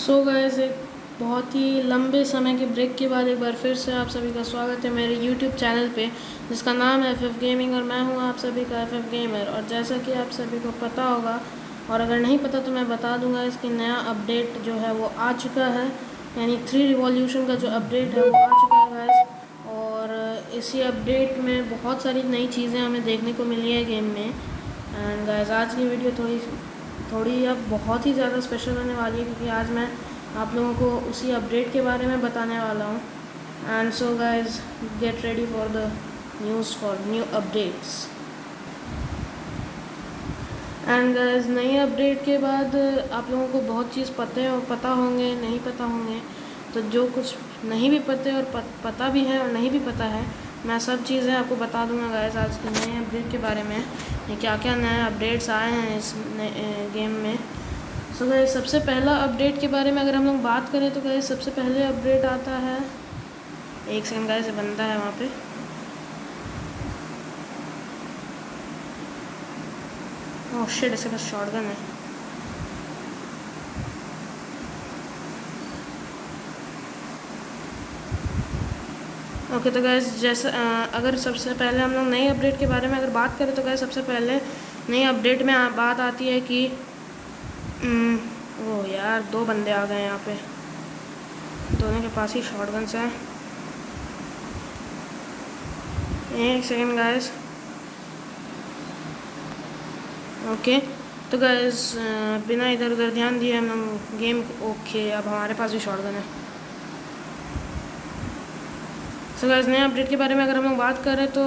So guys एक बहुत ही लंबे समय के ब्रेक के बाद एक बार फिर से आप सभी का स्वागत है मेरे YouTube चैनल पे जिसका नाम है FF गेमिंग और मैं हूँ आप सभी का FF गेमर। और जैसा कि आप सभी को पता होगा और अगर नहीं पता तो मैं बता दूंगा, इसकी नया अपडेट जो है वो आ चुका है, यानी 3 रिवॉल्यूशन का जो अपडेट है वो आ चुका है गाइस। और इसी अपडेट में बहुत सारी नई चीज़ें हमें देखने को मिली है गेम में। एंड गाइस आज की वीडियो थोड़ी अब बहुत ही ज़्यादा स्पेशल होने वाली है क्योंकि आज मैं आप लोगों को उसी अपडेट के बारे में बताने वाला हूँ। And so guys get ready for the news for new updates. And guys नई अपडेट के बाद आप लोगों को बहुत चीज़ पता होंगे, नहीं पता होंगे, तो जो कुछ नहीं भी पता और पता भी है और नहीं भी पता है मैं सब चीज़ें आपको बता दूंगा गाइस आज के नए अपडेट के बारे में, ये क्या क्या नए अपडेट्स आए हैं इस गेम में। सो गाइस सबसे पहला अपडेट के बारे में अगर हम लोग बात करें तो गाइस सबसे पहले अपडेट आता है, एक सेकंड गाइस ये बंदा है वहाँ पे। ओह शिट, इसके पास शॉटगन है। ओके तो गैस जैसे अगर सबसे पहले हम लोग नई अपडेट के बारे में अगर बात करें तो गैस सबसे पहले नई अपडेट में बात आती है कि ओ यार 2 बंदे आ गए यहाँ पे, दोनों के पास ही शॉटगन्स हैं। एक सेकेंड गैस। ओके तो गैस बिना इधर उधर ध्यान दिए हम लोग गेम, ओके अब हमारे पास भी शॉटगन है। सो गाइस नए अपडेट के बारे में अगर हम लोग बात करें तो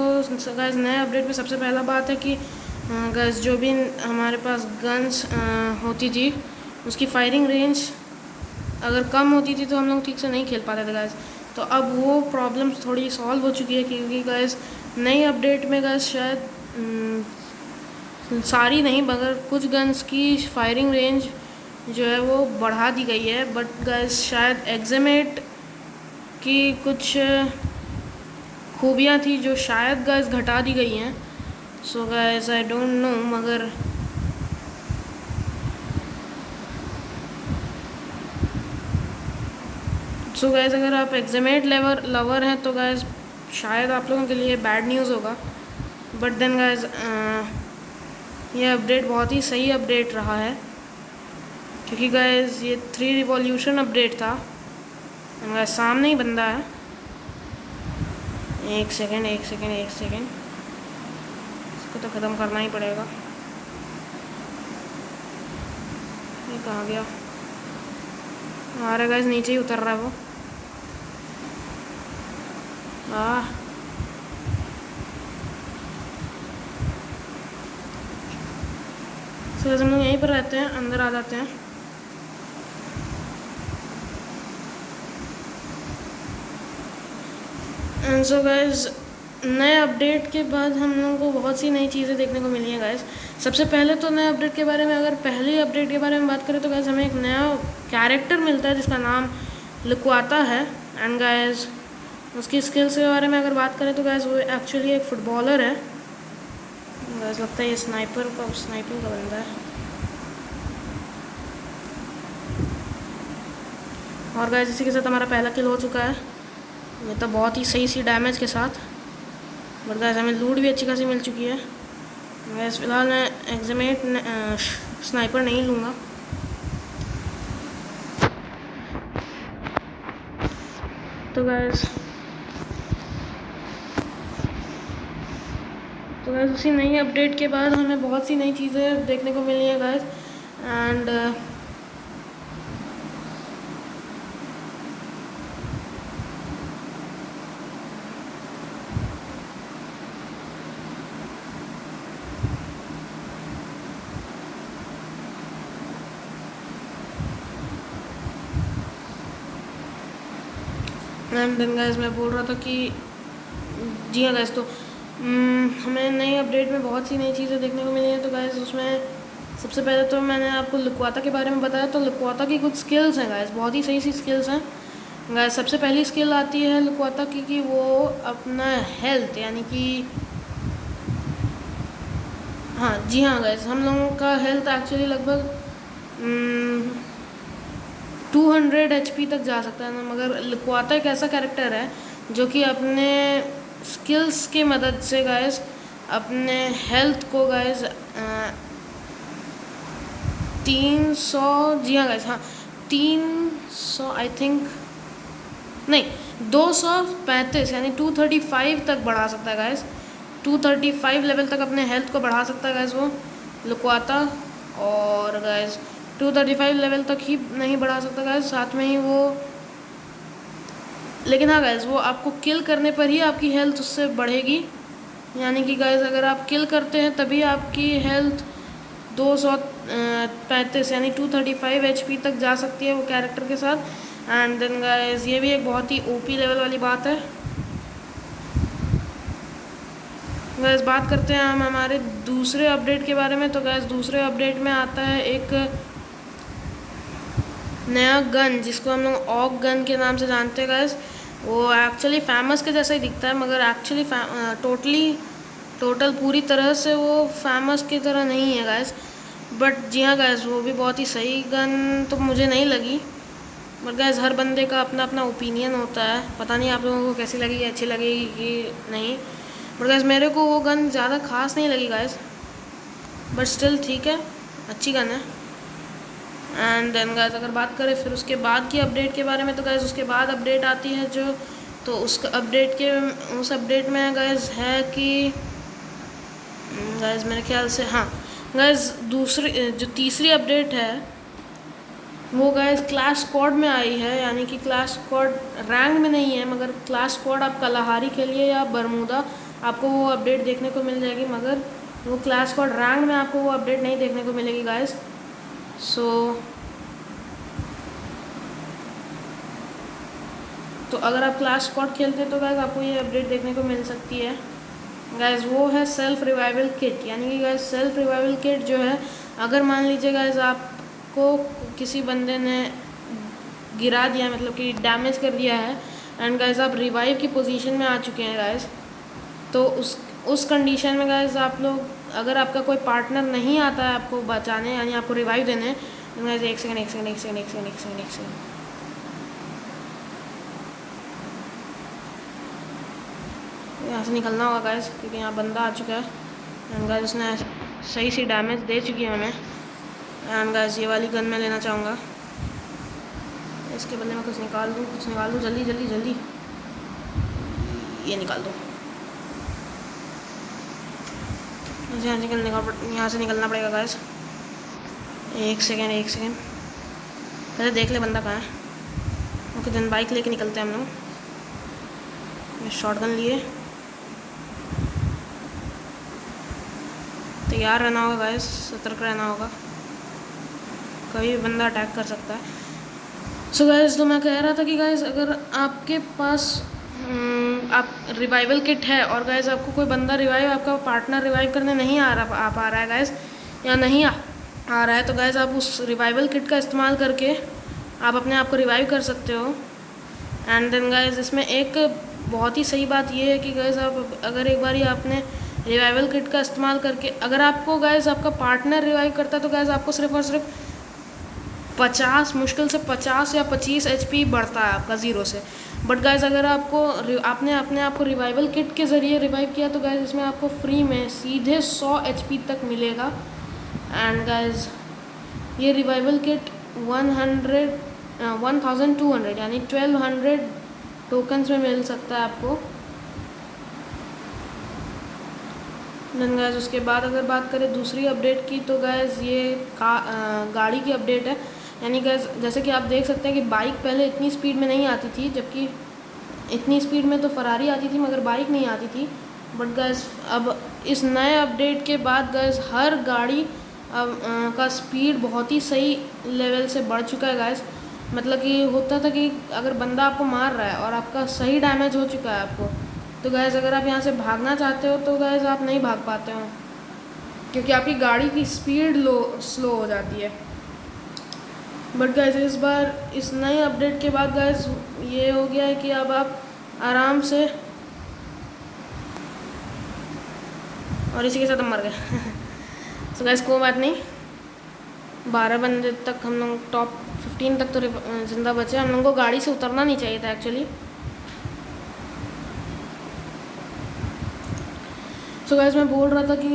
गाइस नए अपडेट में सबसे पहला बात है कि गाइस जो भी हमारे पास गन्स होती थी उसकी फायरिंग रेंज अगर कम होती थी तो हम लोग ठीक से नहीं खेल पाते थे गाइस। तो अब वो प्रॉब्लम्स थोड़ी सॉल्व हो चुकी है क्योंकि गाइस नई अपडेट में गाइस शायद सारी नहीं मगर कुछ गन्स की फायरिंग रेंज जो है वो बढ़ा दी गई है, बट गाइस शायद एक्समेट की कुछ खूबियाँ थी जो शायद गाइस घटा दी गई हैं। So guys I don't know, मगर सो गाइस अगर आप एक्समेट लवर हैं तो गाइस शायद आप लोगों के लिए बैड न्यूज़ होगा, बट देन गाइस ये अपडेट बहुत ही सही अपडेट रहा है क्योंकि गाइस ये 3 रिवॉल्यूशन अपडेट था। गाइस सामने ही बंदा है, एक सेकेंड इसको तो ख़त्म करना ही पड़ेगा। ये कहाँ गया? हमारे गाइस नीचे ही उतर रहा है वो। सो हम लोग यहीं पर रहते हैं, अंदर आ जाते हैं। एंड सो गाइस नए अपडेट के बाद हम लोगों को बहुत सी नई चीज़ें देखने को मिली हैं गाइस। सबसे पहले तो नए अपडेट के बारे में अगर पहले अपडेट के बारे में बात करें तो गाइस हमें एक नया कैरेक्टर मिलता है जिसका नाम लुक्वाता है। एंड गाइस उसकी स्किल्स के बारे में अगर बात करें तो गाइस वो एक्चुअली एक फुटबॉलर है। गाइस लगता है ये स्नाइपिंग का बंदा है। और गाइस इसी के साथ हमारा पहला किल हो चुका है, ये तो बहुत ही सही सी डैमेज के साथ। बट गाइस हमें लूट भी अच्छी खासी मिल चुकी है। गाइस फिलहाल मैं एक्समेट स्नाइपर नहीं लूँगा। तो गाइस उसी नई अपडेट के बाद हमें बहुत सी नई चीज़ें देखने को मिली हैं गाइस। एंड देन गाइस मैं बोल रहा था कि जी हाँ गाइस, तो हमें नई अपडेट में बहुत सी नई चीज़ें देखने को मिली हैं। तो गाइस उसमें सबसे पहले तो मैंने आपको लुक्वाता के बारे में बताया, तो लुक्वाता की कुछ स्किल्स हैं गाइस, बहुत ही सही सी स्किल्स हैं गाइस। सबसे पहली स्किल आती है लुक्वाता की कि वो अपना हेल्थ यानी कि हाँ जी हाँ गाइस हम लोगों का हेल्थ एक्चुअली लगभग 200 HP तक जा सकता है ना। मगर लिक्वाता एक ऐसा कैरेक्टर है जो कि अपने स्किल्स की मदद से गाइस अपने हेल्थ को गाइस 300, जी हाँ गाइस, हाँ 300 आई थिंक, नहीं 235 यानी 235 तक बढ़ा सकता है गाइस। 235 लेवल तक अपने हेल्थ को बढ़ा सकता है गाइस वो लुकवाता। और गाइस 235 लेवल तक ही नहीं बढ़ा सकता गाइस, साथ में ही वो, लेकिन हाँ गाइस वो आपको किल करने पर ही आपकी हेल्थ उससे बढ़ेगी। यानी कि गाइस अगर आप किल करते हैं तभी आपकी हेल्थ 235 यानी 235 HP तक जा सकती है वो कैरेक्टर के साथ। एंड देन गाइस ये भी एक बहुत ही ओपी लेवल वाली बात है। गाइस बात करते हैं हम हमारे दूसरे अपडेट के बारे में। तो गाइस दूसरे अपडेट में आता है एक नया गन जिसको हम लोग ऑग गन के नाम से जानते हैं गाइस। वो एक्चुअली फेमस के जैसा ही दिखता है, मगर एक्चुअली टोटल पूरी तरह से वो फेमस की तरह नहीं है गाइस। बट जी हाँ गाइस वो भी बहुत ही सही गन तो मुझे नहीं लगी। बट गाइस हर बंदे का अपना अपना ओपिनियन होता है, पता नहीं आप लोगों को कैसी लगेगी, अच्छी लगेगी कि नहीं। बट गाइस मेरे को वो गन ज़्यादा खास नहीं लगी गाइस, बट स्टिल ठीक है, अच्छी गन है। एंड देन गाइस अगर बात करें फिर उसके बाद की अपडेट के बारे में, तो गाइस उसके बाद अपडेट आती है जो, तो उस अपडेट में गाइस है कि गाइस मेरे ख्याल से, हाँ गाइस जो तीसरी अपडेट है वो गाइस क्लास स्क्वाड में आई है। यानी कि क्लास स्क्वाड रैंक में नहीं है, मगर क्लास स्क्वाड आप कलाहारी के लिए या बरमूदा आपको वो अपडेट देखने को मिल जाएगी, मगर वो क्लास स्क्वाड रैंक में आपको वो अपडेट नहीं देखने को मिलेगी गाइस। तो अगर आप क्लास स्क्वाड खेलते हैं तो गाइस आपको ये अपडेट देखने को मिल सकती है गाइस। वो है सेल्फ रिवाइवल किट। यानी कि गाइस सेल्फ रिवाइवल किट जो है, अगर मान लीजिए गाइस आपको किसी बंदे ने गिरा दिया, मतलब कि डैमेज कर दिया है, एंड गाइस आप रिवाइव की पोजीशन में आ चुके हैं गाइस, तो उस कंडीशन में गाइस आप लोग, अगर आपका कोई पार्टनर नहीं आता है आपको बचाने यानी आपको रिवाइव देने, तो गाइस एक सेकंड यहाँ से निकलना होगा गाइस, क्योंकि यहाँ बंदा आ चुका है एंड गाइस उसने सही सी डैमेज दे चुकी है हमें। एंड गाइस ये वाली गन मैं लेना चाहूँगा, इसके बदले में कुछ निकाल दूँ, जल्दी ये निकाल दो। मुझे यहाँ से निकलना पड़ेगा गाइस। एक सेकेंड पहले देख ले बंदा कहाँ है। ओके देन बाइक लेके निकलते हैं हम लोग। शॉटगन लिए तैयार रहना होगा गाइस, सतर्क रहना होगा, कभी भी बंदा अटैक कर सकता है। सो गाइस तो मैं कह रहा था कि गाइस अगर आपके पास आप रिवाइवल किट है और गाइस आपको कोई बंदा आपका पार्टनर रिवाइव करने नहीं आ पा रहा है गाइस, या नहीं आ रहा है, तो गाइस आप उस रिवाइवल किट का इस्तेमाल करके आप अपने आप को रिवाइव कर सकते हो। एंड देन गाइस इसमें एक बहुत ही सही बात ये है कि गाइस आप अगर एक बार ही आपने रिवाइवल किट का इस्तेमाल करके, अगर आपको गाइस आपका पार्टनर रिवाइव करता है तो गाइस आपको सिर्फ और सिर्फ 50, मुश्किल से 50 या 25 HP बढ़ता है आपका ज़ीरो से। बट गाइस अगर आपने अपने आप को रिवाइवल किट के ज़रिए रिवाइव किया तो गाइस इसमें आपको फ्री में सीधे 100 HP तक मिलेगा। एंड गाइस ये रिवाइवल किट 1200 यानी 1200 टोकन्स में मिल सकता है आपको। देन गाइस उसके बाद अगर बात करें दूसरी अपडेट की, तो गाइस ये गाड़ी की अपडेट है। यानी गाइस जैसे कि आप देख सकते हैं कि बाइक पहले इतनी स्पीड में नहीं आती थी, जबकि इतनी स्पीड में तो फरारी आती थी मगर बाइक नहीं आती थी। बट गाइस अब इस नए अपडेट के बाद गाइस हर गाड़ी का स्पीड बहुत ही सही लेवल से बढ़ चुका है गाइस। मतलब कि होता था कि अगर बंदा आपको मार रहा है और आपका सही डैमेज हो चुका है आपको, तो गाइस अगर आप यहाँ से भागना चाहते हो तो गाइस आप नहीं भाग पाते हो, क्योंकि आपकी गाड़ी की स्पीड स्लो हो जाती है। बट गाइस इस बार इस नए अपडेट के बाद गाइस ये हो गया है कि अब आप आराम से, और इसी के साथ हम मर गए। तो गाइस कोई बात नहीं, 12 बंदे तक हम लोग टॉप 15 तक तो ज़िंदा बचे। हम लोगों को गाड़ी से उतरना नहीं चाहिए था एक्चुअली। सो गाइस मैं बोल रहा था कि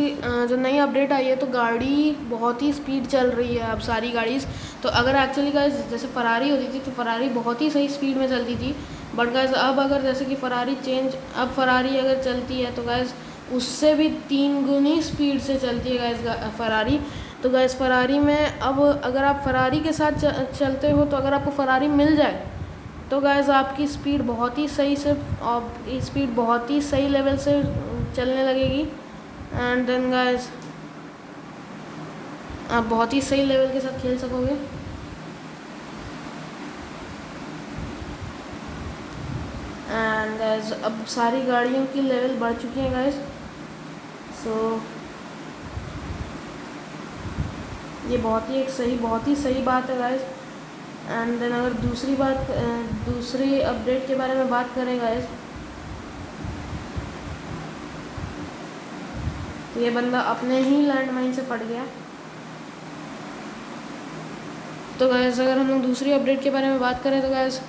जो नई अपडेट आई है तो गाड़ी बहुत ही स्पीड चल रही है अब सारी गाड़ीज़। तो अगर एक्चुअली गाइस जैसे फरारी होती थी तो फरारी बहुत ही सही स्पीड में चलती थी, बट गाइस अब अगर जैसे कि अब फरारी अगर चलती है तो गाइस उससे भी 3 गुनी स्पीड से चलती है गाइस फरारी। तो गाइस फरारी में अब अगर आप फरारी के साथ चलते हो तो अगर आपको फरारी मिल जाए तो गाइस आपकी स्पीड बहुत ही सही से स्पीड बहुत ही सही लेवल से चलने लगेगी। एंड देन गाइस आप बहुत ही सही लेवल के साथ खेल सकोगे। एंड गाइस अब सारी गाड़ियों की लेवल बढ़ चुकी है गाइस। सो ये बहुत ही सही बात है गाइस। एंड देन अगर दूसरी अपडेट के बारे में बात करें गाइस तो ये बंदा अपने ही लैंडमाइन से फट गया। तो गाइस अगर हम लोग दूसरी अपडेट के बारे में बात करें तो गाइस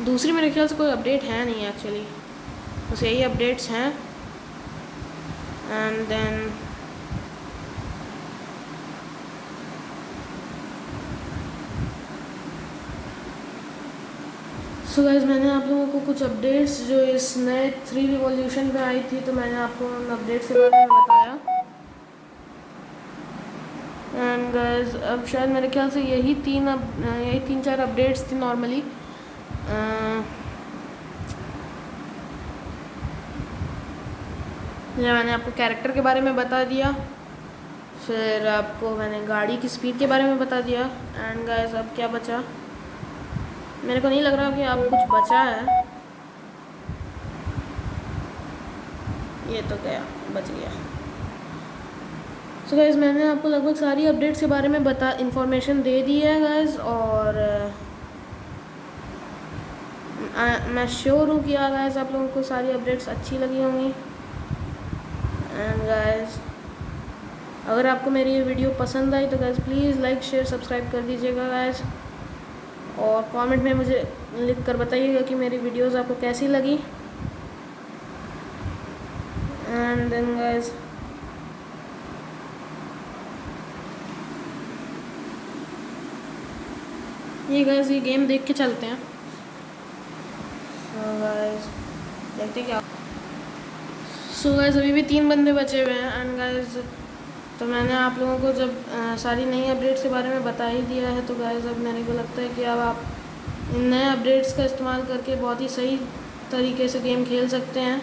दूसरी मेरे ख्याल से कोई अपडेट है नहीं एक्चुअली, बस यही अपडेट्स हैं। एंड देन सो गाइस मैंने आप लोगों को कुछ अपडेट्स जो इस नए 3 रिवॉल्यूशन पे आई थी तो मैंने आपको उन अपडेट्स के बारे में बताया। एंड गाइस अब शायद मेरे ख्याल से यही 3-4 अपडेट्स थी नॉर्मली। मैंने आपको कैरेक्टर के बारे में बता दिया, फिर आपको मैंने गाड़ी की स्पीड के बारे में बता दिया। एंड गाइस अब क्या बचा, मेरे को नहीं लग रहा कि अब कुछ बचा है। ये तो बच गया। सो गाइस मैंने आपको लगभग सारी अपडेट्स के बारे में इन्फॉर्मेशन दे दी है गाइस, और मैं श्योर हूँ कि गाइस आप लोगों को सारी अपडेट्स अच्छी लगी होंगी। एंड गाइस अगर आपको मेरी ये वीडियो पसंद आई तो guys please like share subscribe कर दीजिएगा गाइस, और कमेंट में मुझे लिख कर बताइएगा कि मेरी वीडियोस आपको कैसी लगी। एंड देन गाइस ये गेम देख के चलते हैं। देखते क्या। सो गाइस अभी भी 3 बंदे बचे हुए हैं। एंड गाइस तो मैंने आप लोगों को जब सारी नई अपडेट्स के बारे में बता ही दिया है तो गाइस अब मेरे को लगता है कि अब आप इन नए अपडेट्स का इस्तेमाल करके बहुत ही सही तरीके से गेम खेल सकते हैं।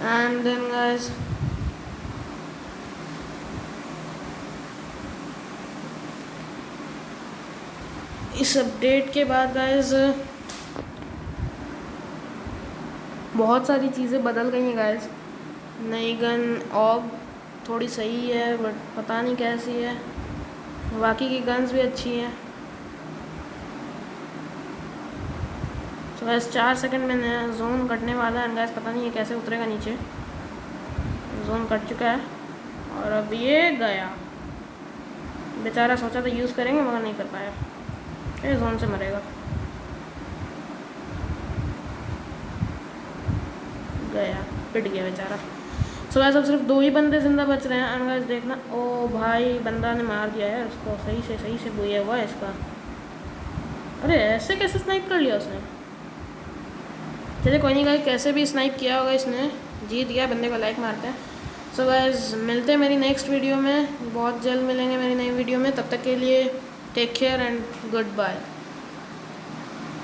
एंड देन गाइस इस अपडेट के बाद गाइस बहुत सारी चीज़ें बदल गई हैं गाइस। नई गन ऑग थोड़ी सही है बट पता नहीं कैसी है, बाकी की गन्स भी अच्छी हैं। तो गाइस 4 सेकंड में नया जोन कटने वाला है। गाइस पता नहीं ये कैसे उतरेगा नीचे। जोन कट चुका है और अब ये गया। बेचारा सोचा था यूज़ करेंगे मगर नहीं कर पाया, ये जोन से मरेगा। गया, पिट गया बेचारा। सो गाइस अब सिर्फ 2 ही बंदे जिंदा बच रहे हैं। एंड गाइस देखना, ओ भाई बंदा ने मार दिया है उसको, सही से बुया हुआ है इसका। अरे ऐसे कैसे स्नाइप कर लिया उसने। चलिए कोई नहीं गाइस, कैसे भी स्नाइप किया होगा इसने, जीत गया। बंदे को लाइक मारते हैं। सो गाइस मिलते हैं मेरी नेक्स्ट वीडियो में, बहुत जल्द मिलेंगे मेरी नई वीडियो में। तब तक के लिए take care and good bye.